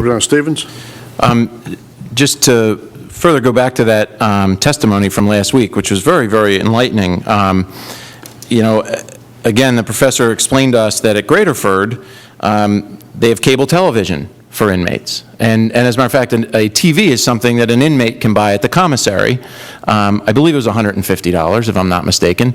Representative Stephens. Just to further go back to that testimony from last week, which was very, very enlightening. Again, the professor explained to us that at Graterford, they have cable television for inmates. And as a matter of fact, a TV is something that an inmate can buy at the commissary. I believe it was $150, if I'm not mistaken.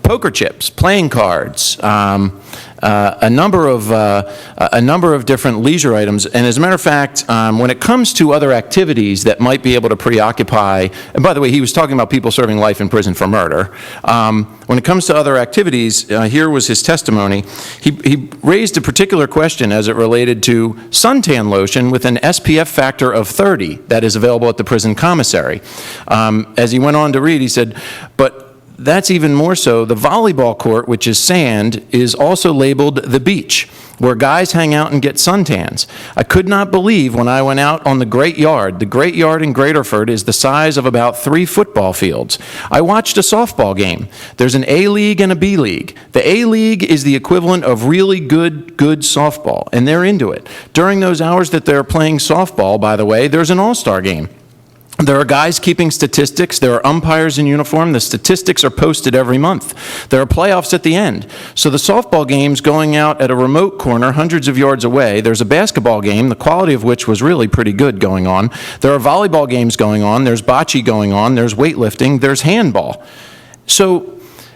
Poker chips, playing cards, a number of different leisure items. And as a matter of fact, when it comes to other activities that might be able to preoccupy, and by the way, he was talking about people serving life in prison for murder. When it comes to other activities, here was his testimony. He raised a particular question as it related to suntan lotion with an SPF factor of 30 that is available at the prison commissary. As he went on to read, he said, but that's even more so. The volleyball court, which is sand, is also labeled the beach, where guys hang out and get suntans. I could not believe when I went out on the Great Yard. The Great Yard in Graterford is the size of about 3 football fields. I watched a softball game. There's an A League and a B League. The A League is the equivalent of really good softball, and they're into it. During those hours that they're playing softball, by the way, there's an all-star game. There are guys keeping statistics. There are umpires in uniform. The statistics are posted every month. There are playoffs at the end. So the softball game's going out at a remote corner hundreds of yards away. There's a basketball game, the quality of which was really pretty good going on. There are volleyball games going on. There's bocce going on. There's weightlifting. There's handball. So,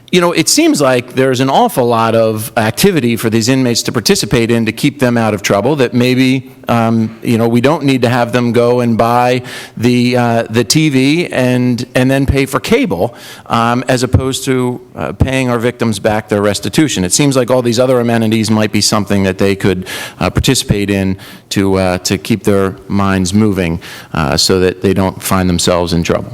it seems like there's an awful lot of activity for these inmates to participate in to keep them out of trouble that maybe, we don't need to have them go and buy the TV and then pay for cable as opposed to paying our victims back their restitution. It seems like all these other amenities might be something that they could participate in to keep their minds moving so that they don't find themselves in trouble.